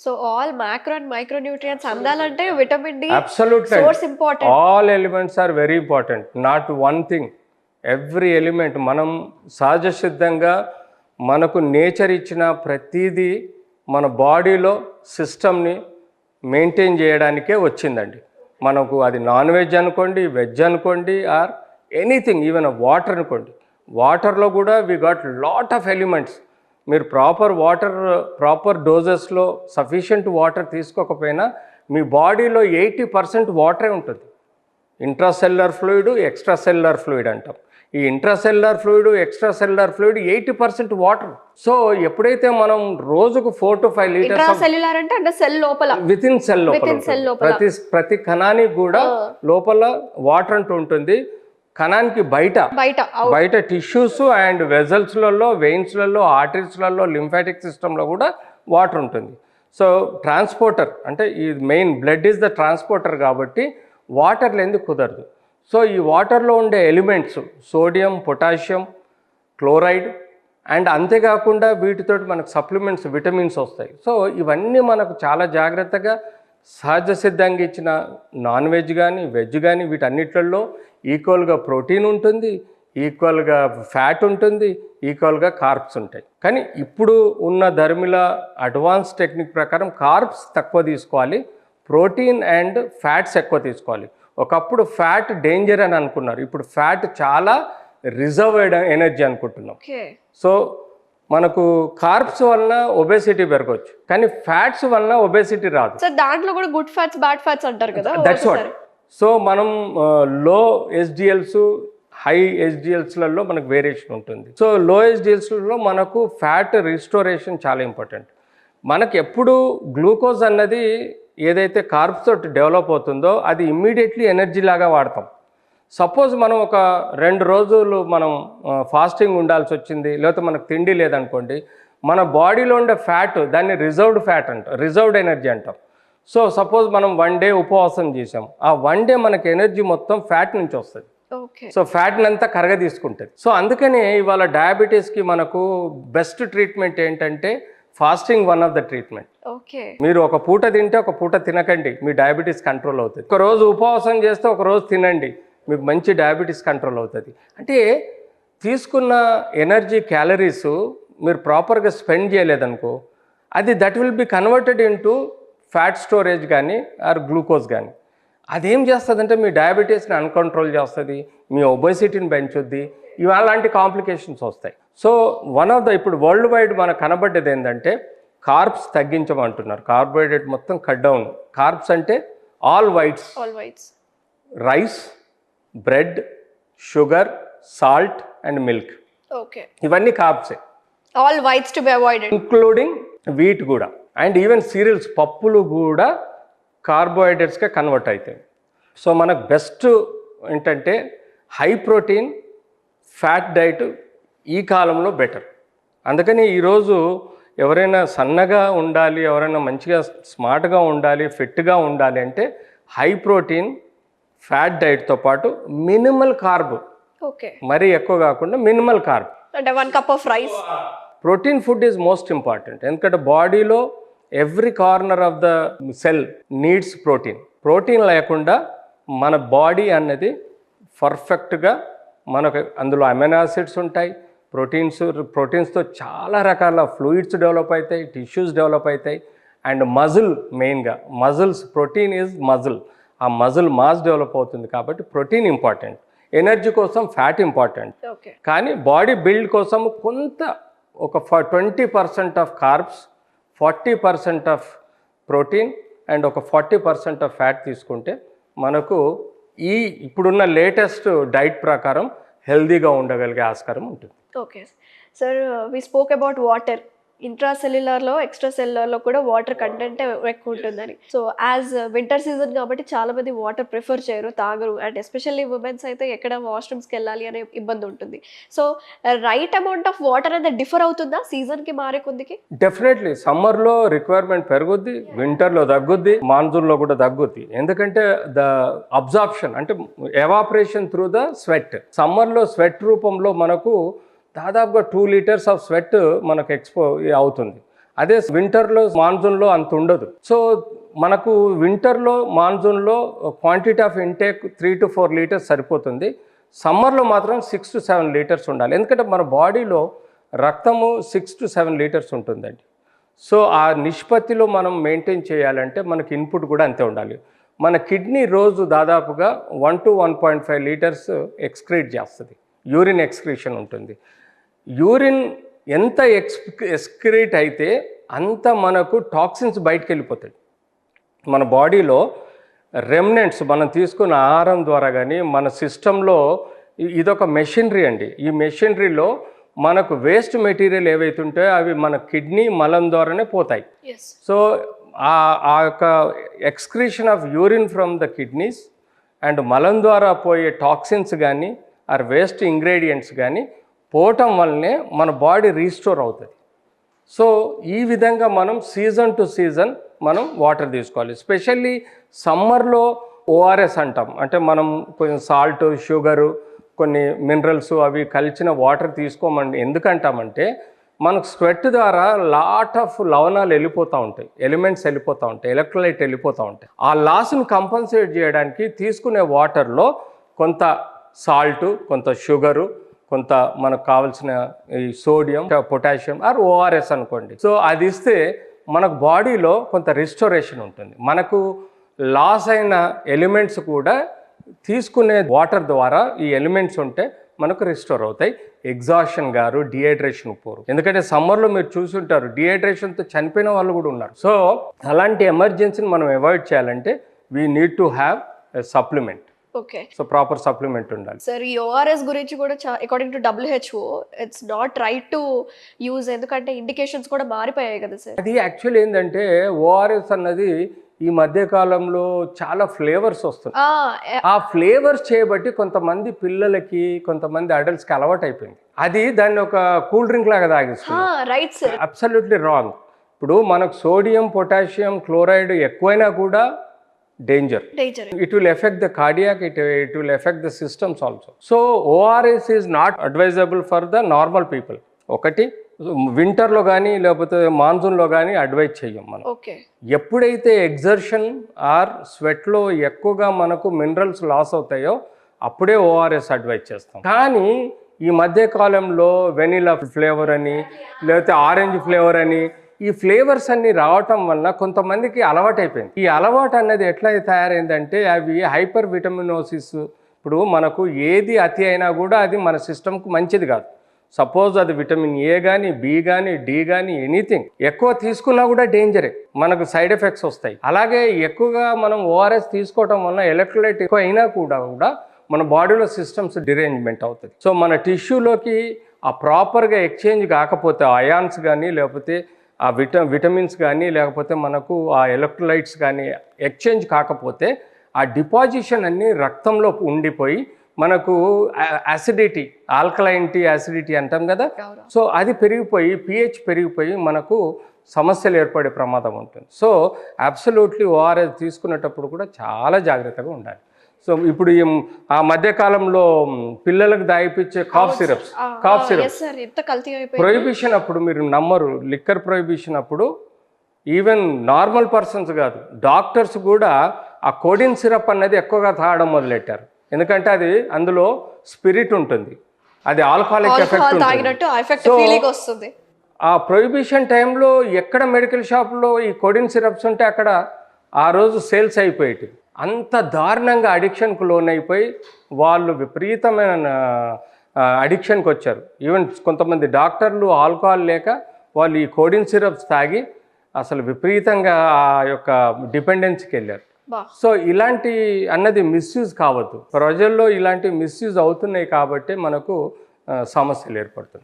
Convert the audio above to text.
So all macro and micro nutrients అందాలంటే vitamin D absolutely source important. All elements are very important, not one thing. Every element మనం సహజ సిద్ధంగా మనకు nature ఇచ్చిన ప్రతిదీ మన బాడీలో సిస్టమ్ని మెయింటైన్ చేయడానికే వచ్చిందండి. మనకు అది నాన్ వెజ్ అనుకోండి, వెజ్ అనుకోండి, ఆర్ ఎనీథింగ్, ఈవెన్ వాటర్ అనుకోండి. వాటర్లో కూడా we got lot of elements. మీరు ప్రాపర్ డోజెస్లో సఫిషియంట్ వాటర్ తీసుకోకపోయినా మీ బాడీలో 80% వాటరే ఉంటుంది. Intracellular fluid, extra cellular fluid అంటాం. ఈ intracellular fluid, extra cellular fluid 80% water. So ఎప్పుడైతే మనం రోజుకు 4 to 5 లీటర్స్ ఇంట్రాసెల్యులర్ అంటే సెల్ లోపల, విత్ ఇన్ సెల్ లోపల ప్రతి కణానికి కూడా లోపల వాటర్ అంటూ ఉంటుంది. కణానికి బయట టిష్యూస్ అండ్ వెజల్స్లలో, వెయిన్స్లలో, ఆర్టరీస్లలో, లింఫాటిక్ సిస్టంలో కూడా వాటర్ ఉంటుంది. సో ట్రాన్స్పోర్టర్ అంటే ఈ main blood is the transporter కాబట్టి వాటర్ లేనిది కుదరదు. సో ఈ వాటర్లో ఉండే elements sodium, potassium, chloride and అంతేకాకుండా వీటితోటి మనకు సప్లిమెంట్స్, విటమిన్స్ వస్తాయి. సో ఇవన్నీ మనకు చాలా జాగ్రత్తగా సహజ సిద్ధంగా ఇచ్చిన నాన్ వెజ్ కానీ, వెజ్ కానీ వీటన్నిట్లలో ఈక్వల్గా ప్రోటీన్ ఉంటుంది, ఈక్వల్గా ఫ్యాట్ ఉంటుంది, ఈక్వల్గా కార్బ్స్ ఉంటాయి. కానీ ఇప్పుడు ఉన్న ధర్మిల అడ్వాన్స్ టెక్నిక్ ప్రకారం కార్బ్స్ తక్కువ తీసుకోవాలి, ప్రోటీన్ అండ్ ఫ్యాట్స్ ఎక్కువ తీసుకోవాలి. ఒకప్పుడు ఫ్యాట్ డేంజర్ అని అనుకున్నారు, ఇప్పుడు ఫ్యాట్ చాలా రిజర్వ్డ్ ఎనర్జీ అనుకుంటున్నాం. సో మనకు కార్బ్స్ వలన ఒబేసిటీ పెరగవచ్చు, కానీ ఫ్యాట్స్ వలన ఒబేసిటీ రాదు. సో దాంట్లో కూడా గుడ్ ఫ్యాట్స్, బ్యాడ్ ఫ్యాట్స్ అంటారు కదా, దట్స్ వాట్. సో మనం లో ఎస్డిఎల్స్, హై ఎస్డిఎల్స్లలో మనకు వేరియేషన్ ఉంటుంది. సో లో ఎస్డిఎల్స్లో మనకు ఫ్యాట్ రిస్టోరేషన్ చాలా ఇంపార్టెంట్. మనకు ఎప్పుడు గ్లూకోజ్ అన్నది ఏదైతే కార్బ్స్ తోటి డెవలప్ అవుతుందో అది ఇమ్మీడియట్లీ ఎనర్జీ లాగా వాడతాం. సపోజ్ మనం ఒక 2 రోజులు మనం ఫాస్టింగ్ ఉండాల్సి వచ్చింది, లేకపోతే మనకు తిండి లేదనుకోండి, మన బాడీలో ఉండే ఫ్యాట్ దాన్ని రిజర్వ్డ్ ఎనర్జీ అంటాం. సో సపోజ్ మనం 1 డే ఉపవాసం చేసాం, ఆ 1 డే మనకి ఎనర్జీ మొత్తం ఫ్యాట్ నుంచి వస్తుంది. సో ఫ్యాట్ని అంతా కరగ తీసుకుంటుంది. సో అందుకనే ఇవాళ డయాబెటీస్కి మనకు బెస్ట్ ట్రీట్మెంట్ ఏంటంటే fasting, one of the treatment. మీరు ఒక పూట తింటే ఒక పూట తినకండి, మీ డయాబెటీస్ కంట్రోల్ అవుతుంది. ఒక రోజు ఉపవాసం చేస్తే ఒక రోజు తినండి, మీకు మంచి డయాబెటీస్ కంట్రోల్ అవుతుంది. అంటే తీసుకున్న ఎనర్జీ, క్యాలరీస్ మీరు ప్రాపర్గా స్పెండ్ చేయలేదనుకో, అది that will be converted into fat storage కానీ ఆర్ గ్లూకోజ్ కానీ. అదేం చేస్తుందంటే మీ డయాబెటీస్ని అన్కంట్రోల్ చేస్తుంది, మీ ఒబేసిటీని పెంచుద్ది, ఇలాంటి కాంప్లికేషన్స్ వస్తాయి. సో వన్ ఆఫ్ ద ఇప్పుడు వరల్డ్ వైడ్ మనకు కనబడ్డది ఏంటంటే కార్బ్స్ తగ్గించమంటున్నారు, కార్బోహైడ్రేట్ మొత్తం కట్ డౌన్. కార్బ్స్ అంటే all whites, rice, bread, sugar, salt and milk, ఇవన్నీ కార్బ్సే. All whites to be avoided, including wheat కూడా, అండ్ ఈవెన్ సీరియల్స్, పప్పులు కూడా కార్బోహైడ్రేట్స్గా కన్వర్ట్ అవుతాయి. సో మనకు బెస్ట్ ఏంటంటే హై ప్రోటీన్ ఫ్యాట్ డైట్ ఈ కాలంలో బెటర్. అందుకని ఈరోజు ఎవరైనా సన్నగా ఉండాలి, ఎవరైనా మంచిగా స్మార్ట్గా ఉండాలి, ఫిట్గా ఉండాలి అంటే హై ప్రోటీన్ ఫ్యాట్ డైట్తో పాటు మినిమల్ కార్బ్, మరీ ఎక్కువ కాకుండా మినిమల్ కార్బ్, అంటే 1 cup of rice. Protein food is most important. ఎందుకంటే బాడీలో every corner of the cell needs protein. Protein లేకుండా మన బాడీ అన్నది పర్ఫెక్ట్గా, మనకు అందులో అమైనో యాసిడ్స్ ఉంటాయి, ప్రోటీన్స్తో చాలా రకాల ఫ్లూయిడ్స్ డెవలప్ అవుతాయి, టిష్యూస్ డెవలప్ అవుతాయి, అండ్ మజిల్, మెయిన్గా మజిల్స్, ప్రోటీన్ ఈజ్ మజిల్, ఆ మజిల్ మాస్ డెవలప్ అవుతుంది. కాబట్టి ప్రోటీన్ ఇంపార్టెంట్. ఎనర్జీ కోసం ఫ్యాట్ ఇంపార్టెంట్, కానీ బాడీ బిల్డ్ కోసం కొంత ఒక 20% of carbs, 40% of protein and ఒక 40% ఆఫ్ ఫ్యాట్ తీసుకుంటే మనకు ఈ ఇప్పుడున్న లేటెస్ట్ డైట్ ప్రకారం హెల్దీగా ఉండగలిగే ఆస్కారం ఉంటుంది. Okay sir, we spoke about water. ఇంట్రాసెల్యులర్లో, ఎక్స్ట్రా సెల్యులర్లో కూడా వాటర్ కంటెంట్ ఎక్కువ ఉంటుందని. సో యాజ్ వింటర్ సీజన్ కాబట్టి చాలా మంది వాటర్ ప్రిఫర్ చేయరు, తాగరు, అండ్ ఎస్పెషల్లీ ఉమెన్స్ అయితే ఎక్కడ వాష్రూమ్స్కి వెళ్ళాలి అనే ఇబ్బంది ఉంటుంది. So right amount of water అనేది డిఫర్ అవుతుందా సీజన్కి మారే కొద్దికి? డెఫినెట్లీ సమ్మర్లో రిక్వైర్మెంట్ పెరుగుద్ది, వింటర్లో తగ్గుద్ది, మాన్సూన్లో కూడా తగ్గుద్ది. ఎందుకంటే ద అబ్జార్ప్షన్ అంటే ఎవాపరేషన్ త్రూ ద స్వెట్. సమ్మర్లో స్వెట్ రూపంలో మనకు దాదాపుగా 2 లీటర్స్ ఆఫ్ స్వెట్ మనకు అవుతుంది. అదే వింటర్లో మాన్సూన్లో అంత ఉండదు. సో మనకు వింటర్లో మాన్సూన్లో quantity of intake 3 to 4 litres సరిపోతుంది. సమ్మర్లో మాత్రం 6 to 7 లీటర్స్ ఉండాలి. ఎందుకంటే మన బాడీలో రక్తము 6 to 7 లీటర్స్ ఉంటుందండి. సో ఆ నిష్పత్తిలో మనం మెయింటైన్ చేయాలంటే మనకి ఇన్పుట్ కూడా అంతే ఉండాలి. మన కిడ్నీ రోజు దాదాపుగా 1 to 1.5 లీటర్స్ ఎక్స్క్రీట్ చేస్తుంది. యూరిన్ ఎక్స్క్రీషన్ ఉంటుంది. యూరిన్ ఎంత ఎక్స్క్రీట్ అయితే అంత మనకు టాక్సిన్స్ బయటకు వెళ్ళిపోతాయి. మన బాడీలో రెమినెంట్స్ మనం తీసుకున్న ఆహారం ద్వారా కానీ మన సిస్టంలో ఇదొక మెషినరీ అండి. ఈ మెషినరీలో మనకు వేస్ట్ మెటీరియల్ ఏవైతే ఉంటాయో అవి మన కిడ్నీ మలం ద్వారానే పోతాయి. సో ఆ యొక్క excretion of urine from the kidneys and మలం ద్వారా పోయే టాక్సిన్స్ కానీ ఆర్ వేస్ట్ ఇంగ్రీడియంట్స్ కానీ పోవటం వల్లనే మన బాడీ రీస్టోర్ అవుతుంది. సో ఈ విధంగా మనం సీజన్ టు సీజన్ మనం వాటర్ తీసుకోవాలి. ఎస్పెషల్లీ సమ్మర్లో ఓఆర్ఎస్ అంటాం. అంటే మనం కొంచెం సాల్ట్, షుగరు, కొన్ని మినరల్స్ అవి కలిసిన వాటర్ తీసుకోమని ఎందుకంటామంటే మనకు స్వెట్ ద్వారా లాట్ ఆఫ్ లవణాలు వెళ్ళిపోతూ ఉంటాయి, ఎలిమెంట్స్ వెళ్ళిపోతూ ఉంటాయి, ఎలక్ట్రోలైట్ వెళ్ళిపోతూ ఉంటాయి. ఆ లాస్ని కంపన్సేట్ చేయడానికి తీసుకునే వాటర్లో కొంత సాల్ట్, కొంత షుగరు, కొంత మనకు కావాల్సిన ఈ సోడియం, పొటాషియం ఆర్ ఓఆర్ఎస్ అనుకోండి. సో అది ఇస్తే మనకు బాడీలో కొంత రిస్టోరేషన్ ఉంటుంది. మనకు లాస్ అయిన ఎలిమెంట్స్ కూడా తీసుకునే వాటర్ ద్వారా ఈ ఎలిమెంట్స్ ఉంటే మనకు రిస్టోర్ అవుతాయి. ఎగ్జాషన్ గారు డిహైడ్రేషన్ పోరు. ఎందుకంటే సమ్మర్లో మీరు చూసుంటారు డిహైడ్రేషన్తో చనిపోయిన వాళ్ళు కూడా ఉన్నారు. సో అలాంటి ఎమర్జెన్సీని మనం అవాయిడ్ చేయాలంటే we need to have a supplement. Okay. So proper supplement ఉండాలి. సార్ ఈ ఓఆర్ఎస్ గురించి కూడా according to WHO it's not right to use, ఎందుకంటే ఇండికేషన్స్ కూడా మారిపోయాయి కదా సార్. అది యాక్చువల్ ఏంటంటే ఓఆర్ఎస్ అన్నది ఈ మధ్య కాలంలో చాలా ఫ్లేవర్స్ వస్తున్నాయి. ఆ ఫ్లేవర్స్ చేయబట్టి కొంతమంది పిల్లలకి, కొంతమంది అడల్ట్స్కి అలవాటు అయిపోయింది. అది దాన్ని ఒక కూల్ డ్రింక్ లాగా తాగిస్తుంది. Right sir. Absolutely wrong. ఇప్పుడు మనకు సోడియం, పొటాషియం, క్లోరైడ్ ఎక్కువైనా కూడా danger. It will affect the cardiac, it will affect the systems also. So ORS is not advisable for the normal people. ఒకటి వింటర్లో కానీ లేకపోతే మాన్సూన్లో కానీ అడ్వైజ్ చెయ్యం మనం. ఓకే. ఎప్పుడైతే ఎగ్జర్షన్ ఆర్ స్వెట్లో ఎక్కువగా మనకు మినరల్స్ లాస్ అవుతాయో అప్పుడే ఓఆర్ఎస్ అడ్వైజ్ చేస్తాం. కానీ ఈ మధ్య కాలంలో వెనిలా ఫ్లేవర్ అని లేకపోతే ఆరెంజ్ ఫ్లేవర్ అని ఈ ఫ్లేవర్స్ అన్ని రావటం వల్ల కొంతమందికి అలవాటు అయిపోయింది. ఈ అలవాటు అన్నది ఎట్లా తయారైందంటే అవి హైపర్ విటమినోసిస్. ఇప్పుడు మనకు ఏది అతి అయినా కూడా అది మన సిస్టమ్కి మంచిది కాదు. సపోజ్ అది విటమిన్ ఏ కానీ, బి కానీ, డి కానీ, ఎనీథింగ్ ఎక్కువ తీసుకున్నా కూడా డేంజరే, మనకు సైడ్ ఎఫెక్ట్స్ వస్తాయి. అలాగే ఎక్కువగా మనం ఓఆర్ఎస్ తీసుకోవటం వల్ల ఎలక్ట్రోలైట్ ఎక్కువ అయినా కూడా మన బాడీలో సిస్టమ్స్ డిరేంజ్మెంట్ అవుతుంది. సో మన టిష్యూలోకి ఆ ప్రాపర్గా ఎక్స్చేంజ్ కాకపోతే అయాన్స్ కానీ లేకపోతే ఆ విటమిన్స్ కానీ లేకపోతే మనకు ఆ ఎలక్ట్రోలైట్స్ కానీ ఎక్స్చేంజ్ కాకపోతే ఆ డిపాజిషన్ అన్నీ రక్తంలో ఉండిపోయి మనకు యాసిడిటీ, ఆల్కలైనిటీ యాసిడిటీ అంటాం కదా. సో అది పెరిగిపోయి pH పెరిగిపోయి మనకు సమస్యలు ఏర్పడే ప్రమాదం ఉంటుంది. సో అబ్సల్యూట్లీ ఓఆర్ఎస్ తీసుకునేటప్పుడు కూడా చాలా జాగ్రత్తగా ఉండాలి. సో ఇప్పుడు ఆ మధ్యకాలంలో పిల్లలకు దాయిపించే కాఫ్ సిరప్స్ ప్రొహిబిషన్ అప్పుడు మీరు నమ్మరు, లిక్కర్ ప్రొహిబిషన్ అప్పుడు ఈవెన్ నార్మల్ పర్సన్స్ కాదు, డాక్టర్స్ కూడా ఆ కోడిన్ సిరప్ అన్నది ఎక్కువగా తాగడం మొదలెట్టారు. ఎందుకంటే అది అందులో స్పిరిట్ ఉంటుంది, అది ఆల్కహాలిక్ ఎఫెక్ట్ ఉంటుంది. ఆ ప్రొహిబిషన్ టైంలో ఎక్కడ మెడికల్ షాప్లో ఈ కోడిన్ సిరప్స్ ఉంటే అక్కడ ఆ రోజు సేల్స్ అయిపోయేవి. అంత దారుణంగా అడిక్షన్కు లోనైపోయి వాళ్ళు విపరీతమైన అడిక్షన్కి వచ్చారు. ఈవెన్ కొంతమంది డాక్టర్లు ఆల్కహాల్ లేక వాళ్ళు ఈ కోడిన్ సిరప్స్ తాగి అసలు విపరీతంగా ఆ యొక్క డిపెండెన్సీకి వెళ్ళారు. సో ఇలాంటి అన్నది మిస్యూజ్ కావద్దు. ప్రజల్లో ఇలాంటి మిస్యూజ్ అవుతున్నాయి కాబట్టి మనకు సమస్యలు ఏర్పడుతుంది.